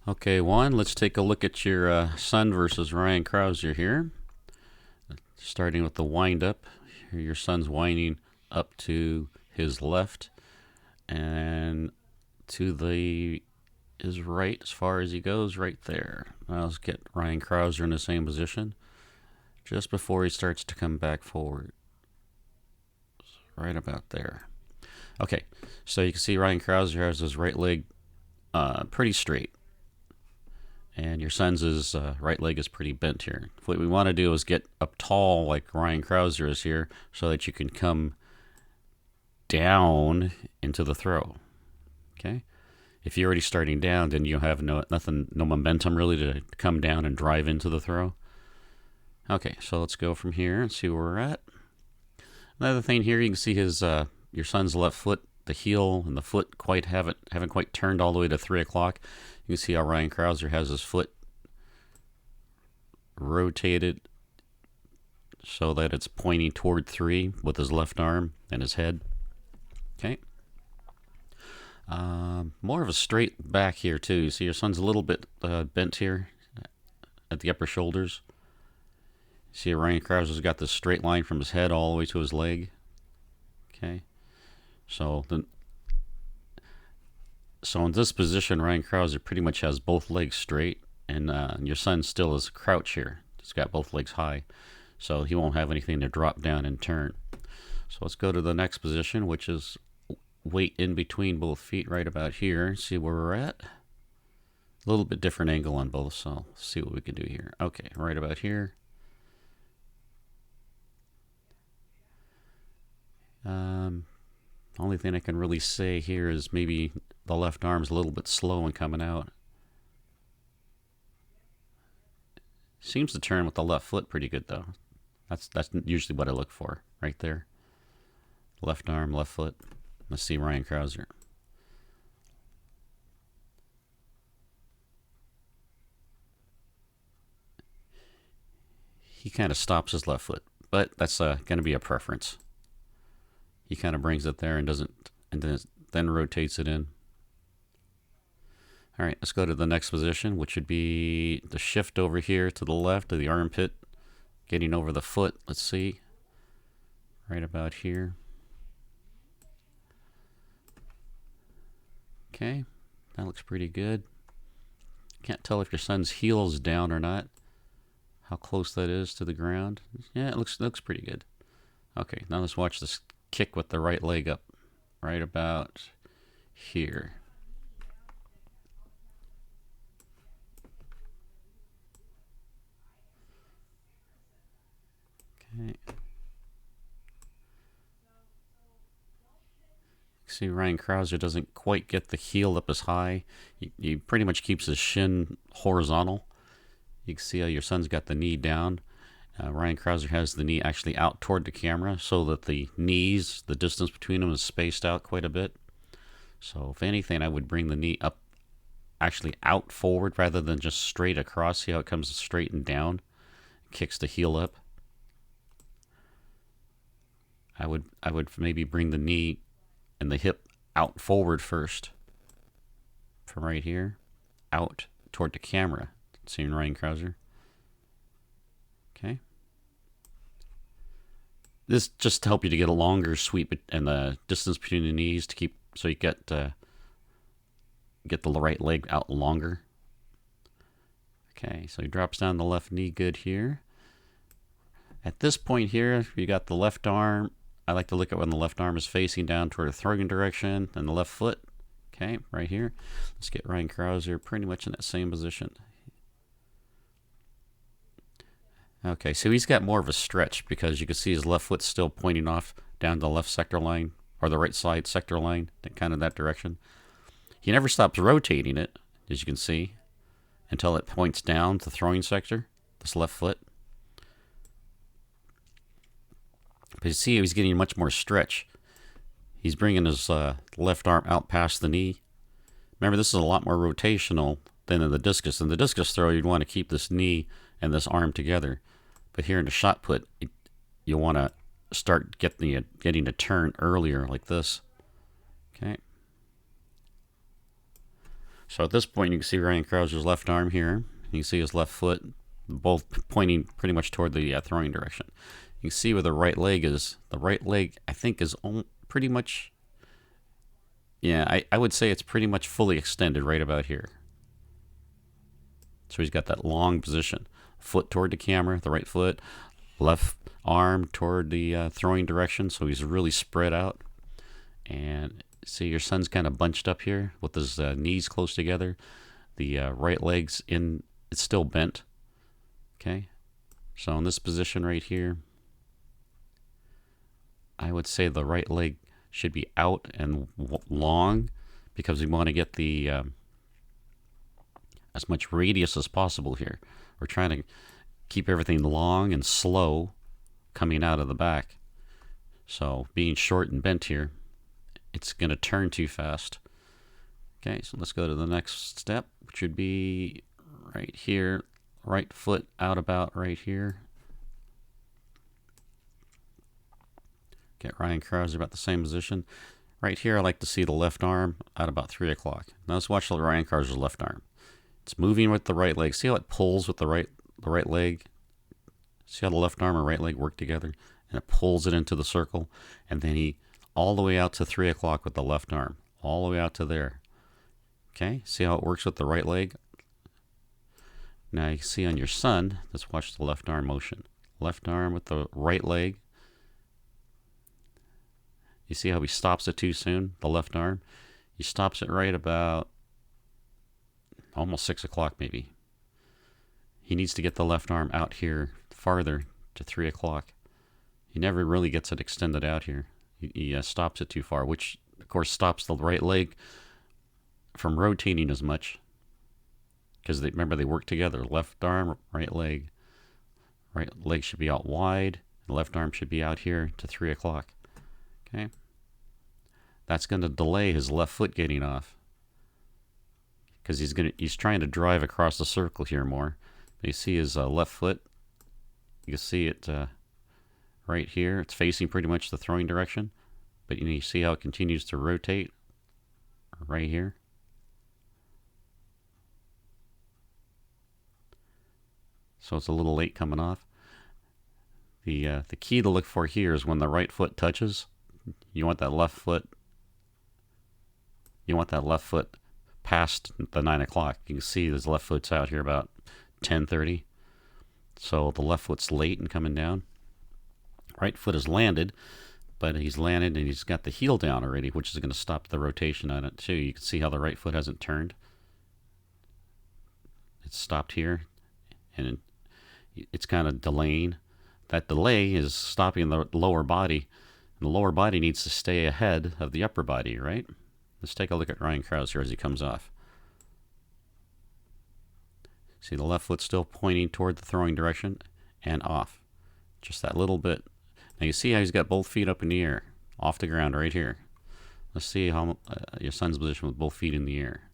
Okay, Juan, let's take a look at your son versus Ryan Krauser here. Starting with the wind up. Here your son's winding up to his left and to his right as far as he goes right there. Now let's get Ryan Krauser in the same position just before he starts to come back forward. Right about there. Okay, so you can see Ryan Krauser has his right leg pretty straight. And your son's right leg is pretty bent here. What we want to do is get up tall like Ryan Krauser is here so that you can come down into the throw. Okay? If you're already starting down, then you have no momentum really to come down and drive into the throw. Okay, so let's go from here and see where we're at. Another thing here, you can see his your son's left foot, the heel and the foot haven't quite turned all the way to 3 o'clock. You can see how Ryan Krauser has his foot rotated so that it's pointing toward 3 with his left arm and his head. Okay. More of a straight back here too. You see your son's a little bit bent here at the upper shoulders. See Ryan Krauser's got this straight line from his head all the way to his leg. Okay. So in this position, Ryan Krauser pretty much has both legs straight, and your son still is crouch here. He's got both legs high, so he won't have anything to drop down and turn. So let's go to the next position, which is weight in between both feet right about here. See where we're at. A little bit different angle on both, so let's see what we can do here. Okay, right about here. Only thing I can really say here is maybe the left arm's a little bit slow in coming out. Seems to turn with the left foot pretty good though. That's usually what I look for right there. Left arm, left foot. Let's see Ryan Krauser. He kind of stops his left foot, but that's going to be a preference. He kind of brings it there and then rotates it in. All right, let's go to the next position, which would be the shift over here to the left of the armpit, getting over the foot. Let's see, right about here. Okay, that looks pretty good. Can't tell if your son's heel is down or not. How close that is to the ground. Yeah, it looks pretty good. Okay, now let's watch this kick with the right leg up right about here. Okay. See, Ryan Krauser doesn't quite get the heel up as high. He pretty much keeps his shin horizontal. You can see how your son's got the knee down. Ryan Krauser has the knee actually out toward the camera so that the knees, the distance between them is spaced out quite a bit. So if anything, I would bring the knee up, actually out forward rather than just straight across. See how it comes straight and down, kicks the heel up. I would maybe bring the knee and the hip out forward first, from right here, out toward the camera. Seeing Ryan Krauser. Okay. This just to help you to get a longer sweep and the distance between the knees to keep so you get the right leg out longer. Okay, so he drops down the left knee good here. At this point here, you got the left arm. I like to look at when the left arm is facing down toward the throwing direction and the left foot. Okay, right here. Let's get Ryan Krauser pretty much in that same position. Okay, so he's got more of a stretch because you can see his left foot still pointing off down the left sector line or the right side sector line, kind of that direction. He never stops rotating it, as you can see, until it points down to the throwing sector, this left foot. But you see he's getting much more stretch. He's bringing his left arm out past the knee. Remember, this is a lot more rotational than in the discus. In the discus throw, you'd want to keep this knee and this arm together. But here in the shot put, you want to start getting a turn earlier like this. Okay. So at this point, you can see Ryan Krauser's left arm here. You can see his left foot, both pointing pretty much toward the throwing direction. You can see where the right leg is. The right leg, I think, is pretty much, yeah, I would say it's pretty much fully extended right about here. So he's got that long position. Foot toward the camera, the right foot, left arm toward the throwing direction. So he's really spread out. And see, your son's kind of bunched up here with his knees close together. The right leg's in, it's still bent. Okay. So in this position right here, I would say the right leg should be out and long, because we want to get the as much radius as possible here. We're trying to keep everything long and slow coming out of the back. So being short and bent here, it's going to turn too fast. Okay, so let's go to the next step, which would be right here. Right foot out about right here. Get Ryan Krauser about the same position. Right here, I like to see the left arm out about 3 o'clock. Now let's watch the Ryan Krauser's left arm. It's moving with the right leg. See how it pulls with the right leg? See how the left arm and right leg work together? And it pulls it into the circle. And then he, all the way out to 3 o'clock with the left arm. All the way out to there. Okay, see how it works with the right leg? Now you can see on your son, let's watch the left arm motion. Left arm with the right leg. You see how he stops it too soon, the left arm? He stops it right about almost 6 o'clock maybe. He needs to get the left arm out here farther to 3 o'clock. He never really gets it extended out here. He stops it too far, which of course stops the right leg from rotating as much. Because remember, they work together. Left arm, right leg. Right leg should be out wide. The left arm should be out here to 3 o'clock. Okay. That's going to delay his left foot getting off. Because he's trying to drive across the circle here more. But you see his left foot. You can see it right here. It's facing pretty much the throwing direction. But you see how it continues to rotate right here. So it's a little late coming off. The key to look for here is when the right foot touches. You want that left foot. You want that left foot past the 9 o'clock. You can see his left foot's out here about 10:30. So the left foot's late and coming down. Right foot has landed, but he's landed and he's got the heel down already, which is going to stop the rotation on it too. You can see how the right foot hasn't turned. It's stopped here, and it's kind of delaying. That delay is stopping the lower body. And the lower body needs to stay ahead of the upper body, right? Let's take a look at Ryan Krauser as he comes off. See the left foot still pointing toward the throwing direction and off. Just that little bit. Now you see how he's got both feet up in the air, off the ground right here. Let's see how your son's position with both feet in the air.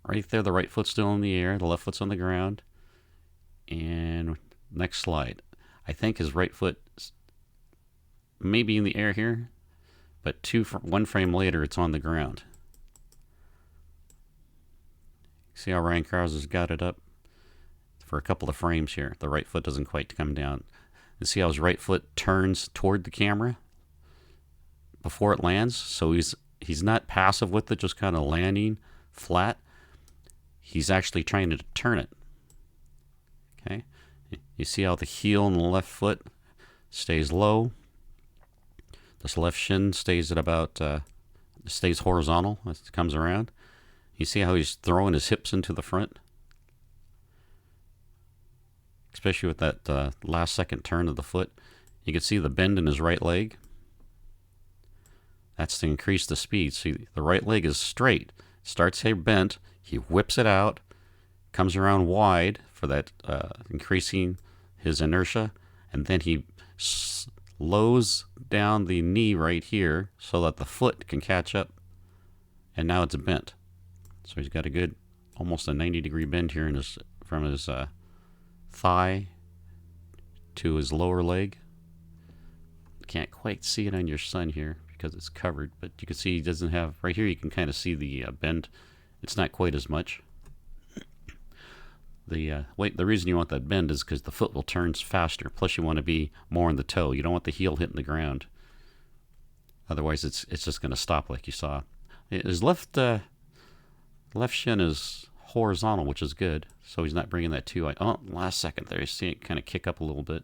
Right there, the right foot's still in the air, the left foot's on the ground. And next slide. I think his right foot may be in the air here, but one frame later, it's on the ground. See how Ryan Krauser's got it up for a couple of frames here. The right foot doesn't quite come down. You see how his right foot turns toward the camera before it lands? So he's not passive with it, just kind of landing flat. He's actually trying to turn it. Okay, you see how the heel and the left foot stays low. This left shin stays at about stays horizontal as it comes around. You see how he's throwing his hips into the front, especially with that last second turn of the foot. You can see the bend in his right leg. That's to increase the speed. See, the right leg is straight, starts here bent. He whips it out, comes around wide for that increasing his inertia, and then he slows down the knee right here so that the foot can catch up, and now it's bent. So he's got a good, almost a 90-degree bend here from his thigh to his lower leg. Can't quite see it on your son here because it's covered. But you can see he doesn't have, right here you can kind of see the bend. It's not quite as much. The reason you want that bend is because the foot will turn faster. Plus you want to be more on the toe. You don't want the heel hitting the ground. Otherwise it's just going to stop like you saw. His left shin is horizontal, which is good. So he's not bringing that too high. Oh, last second there. You see it kind of kick up a little bit.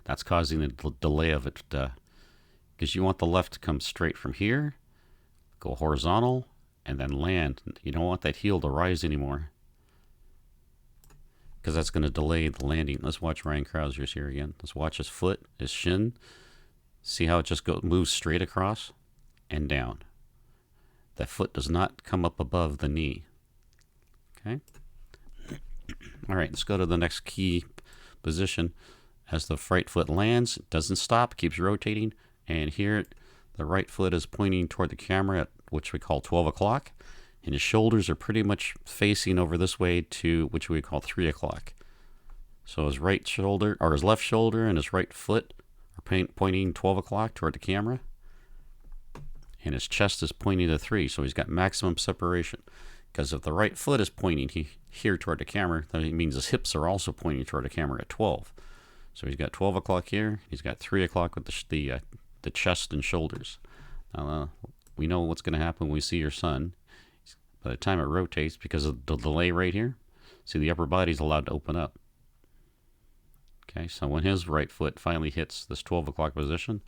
That's causing the delay of it, because you want the left to come straight from here, go horizontal, and then land. You don't want that heel to rise anymore, because that's going to delay the landing. Let's watch Ryan Krauser's here again. Let's watch his foot, his shin. See how it just moves straight across and down. That foot does not come up above the knee. Okay. All right, let's go to the next key position. As the right foot lands, it doesn't stop, keeps rotating, and here the right foot is pointing toward the camera at which we call 12 o'clock, and his shoulders are pretty much facing over this way to which we call 3 o'clock. So his right shoulder, or his left shoulder and his right foot are pointing 12 o'clock toward the camera, and his chest is pointing to 3, so he's got maximum separation. Because if the right foot is pointing here toward the camera, that means his hips are also pointing toward the camera at 12. So he's got 12 o'clock here. He's got 3 o'clock with the chest and shoulders. Now, we know what's going to happen when we see your son. By the time it rotates, because of the delay right here, see the upper body's allowed to open up. Okay, so when his right foot finally hits this 12 o'clock position,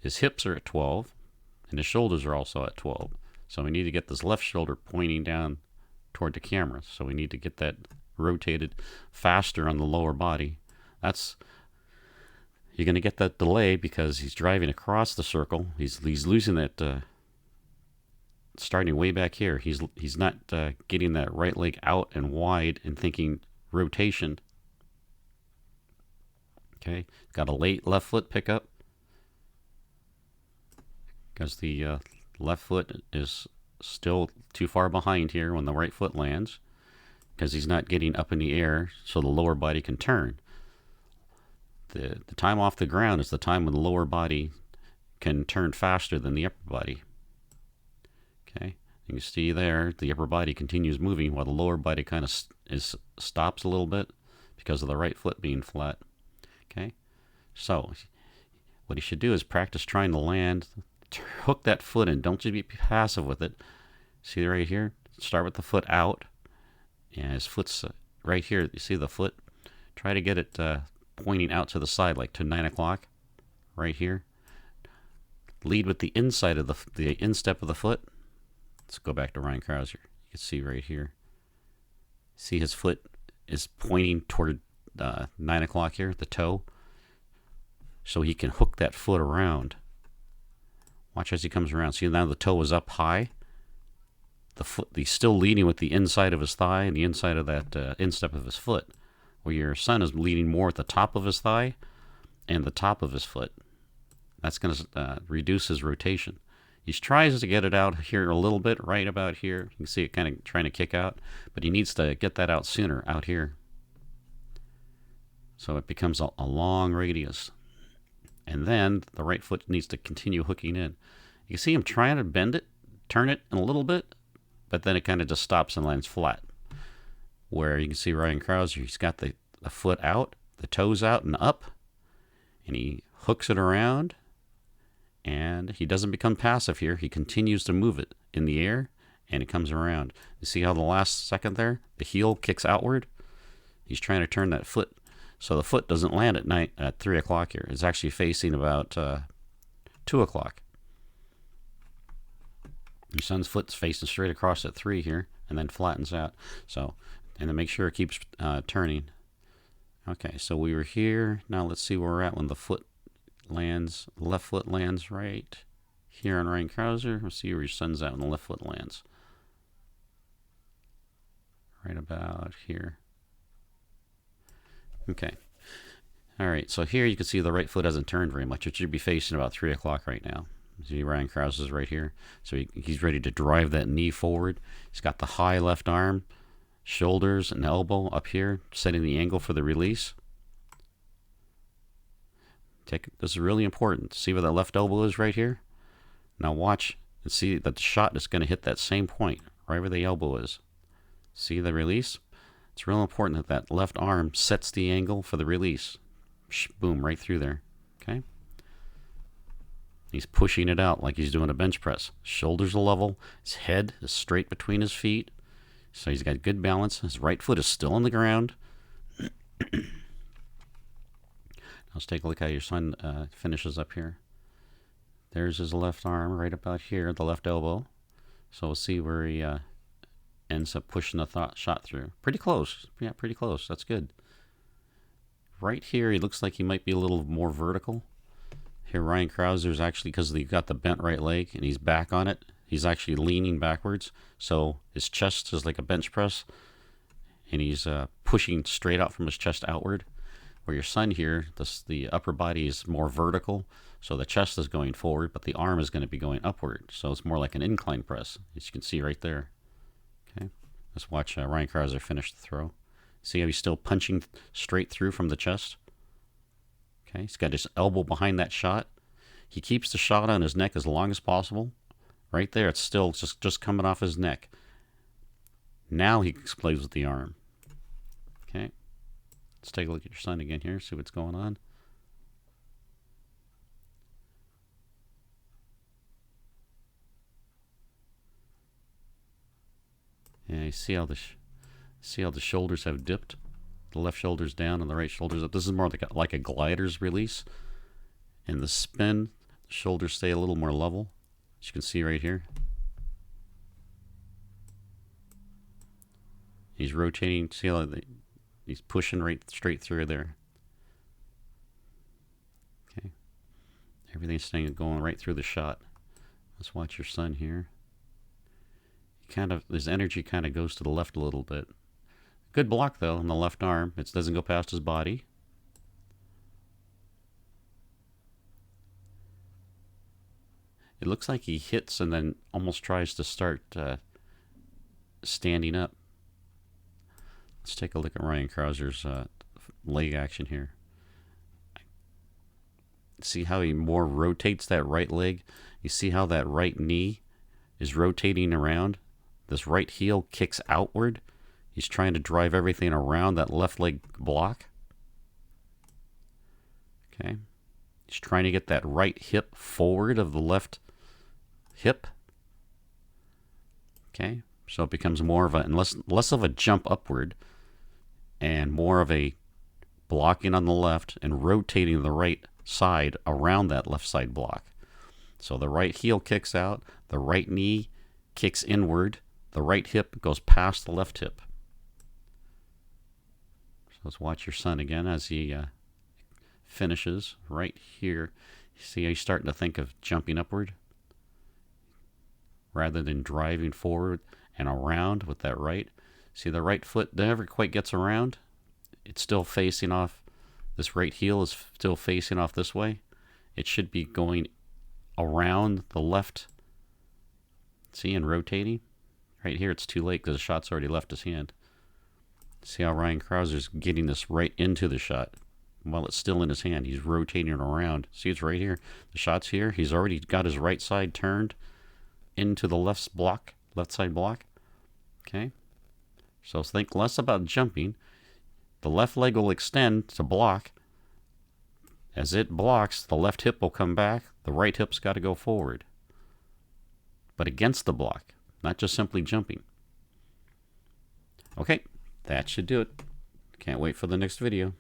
his hips are at 12, and his shoulders are also at 12. So we need to get this left shoulder pointing down toward the camera. So we need to get that rotated faster on the lower body. You're going to get that delay because he's driving across the circle. He's losing that, starting way back here. He's not getting that right leg out and wide and thinking rotation. Okay, got a late left foot pickup because the left foot is still too far behind here when the right foot lands, because he's not getting up in the air so the lower body can turn. The time off the ground is the time when the lower body can turn faster than the upper body. Okay, you can see there the upper body continues moving while the lower body kind of stops a little bit because of the right foot being flat. Okay, so what he should do is practice trying to land, hook that foot in. Don't just be passive with it. See right here? Start with the foot out, and his foot's right here. You see the foot? Try to get it pointing out to the side, like to 9 o'clock, right here. Lead with the inside of the instep of the foot. Let's go back to Ryan Krauser. You can see right here. See his foot is pointing toward 9 o'clock here, the toe, so he can hook that foot around. Watch as he comes around. See, now the toe is up high. The foot, he's still leading with the inside of his thigh and the inside of that instep of his foot, where your son is leading more at the top of his thigh and the top of his foot. That's going to reduce his rotation. He tries to get it out here a little bit, right about here. You can see it kind of trying to kick out, but he needs to get that out sooner, out here. So it becomes a long radius. And then the right foot needs to continue hooking in. You can see him trying to bend it, turn it in a little bit, but then it kind of just stops and lands flat. Where you can see Ryan Krauser, he's got the foot out, the toes out and up, and he hooks it around, and he doesn't become passive here. He continues to move it in the air, and it comes around. You see how the last second there, the heel kicks outward? He's trying to turn that foot, so the foot doesn't land at 3 o'clock here. It's actually facing about 2 o'clock. Your son's foot's facing straight across at 3 here, and then flattens out. So, and then make sure it keeps turning. Okay, so we were here. Now let's see where we're at when the foot lands. The left foot lands right here on Ryan Krauser. We'll see where your son's at when the left foot lands. Right about here. Okay. All right, so here you can see the right foot hasn't turned very much. It should be facing about 3 o'clock right now. See Ryan Krauser's right here. So he's ready to drive that knee forward. He's got the high left arm, shoulders and elbow up here, setting the angle for the release. This is really important. See where that left elbow is right here? Now watch and see that the shot is going to hit that same point, right where the elbow is. See the release? It's real important that that left arm sets the angle for the release. Boom, right through there. Okay? He's pushing it out like he's doing a bench press. Shoulders are level. His head is straight between his feet. So he's got good balance. His right foot is still on the ground. Let's take a look how your son finishes up here. There's his left arm right about here, the left elbow. So we'll see where he ends up pushing the shot through. Pretty close. Yeah, pretty close. That's good. Right here, he looks like he might be a little more vertical. Here, Ryan Krauser's actually, because he got the bent right leg and he's back on it, he's actually leaning backwards. So his chest is like a bench press, and he's pushing straight out from his chest outward. Where your son here, the upper body is more vertical, so the chest is going forward, but the arm is going to be going upward. So it's more like an incline press, as you can see right there. Okay, let's watch Ryan Krauser finish the throw. See how he's still punching straight through from the chest? Okay, he's got his elbow behind that shot. He keeps the shot on his neck as long as possible. Right there, it's still just coming off his neck. Now he plays with the arm. Okay. Let's take a look at your son again here, see what's going on. Yeah, you see how the shoulders have dipped. The left shoulder's down and the right shoulder's up. This is more like a glider's release. And the spin, the shoulders stay a little more level, as you can see right here. He's rotating. See how he's pushing right straight through there. Okay. Everything's staying going right through the shot. Let's watch your son here. His energy kind of goes to the left a little bit. Good block though on the left arm. It doesn't go past his body. It looks like he hits and then almost tries to start standing up. Let's take a look at Ryan Krauser's leg action here. See how he more rotates that right leg? You see how that right knee is rotating around? This right heel kicks outward. He's trying to drive everything around that left leg block. Okay. He's trying to get that right hip forward of the left hip. Okay. So it becomes more of less of a jump upward and more of a blocking on the left and rotating the right side around that left side block. So the right heel kicks out, the right knee kicks inward, the right hip goes past the left hip. So let's watch your son again as he finishes right here. You see how he's starting to think of jumping upward rather than driving forward and around with that right. See, the right foot never quite gets around. It's still facing off. This right heel is still facing off this way. It should be going around the left. See, and rotating. Right here, it's too late because the shot's already left his hand. See how Ryan Krauser's getting this right into the shot while it's still in his hand. He's rotating it around. See, it's right here. The shot's here. He's already got his right side turned into the left side block. Okay. So think less about jumping. The left leg will extend to block. As it blocks, the left hip will come back. The right hip's got to go forward. But against the block, not just simply jumping. Okay, that should do it. Can't wait for the next video.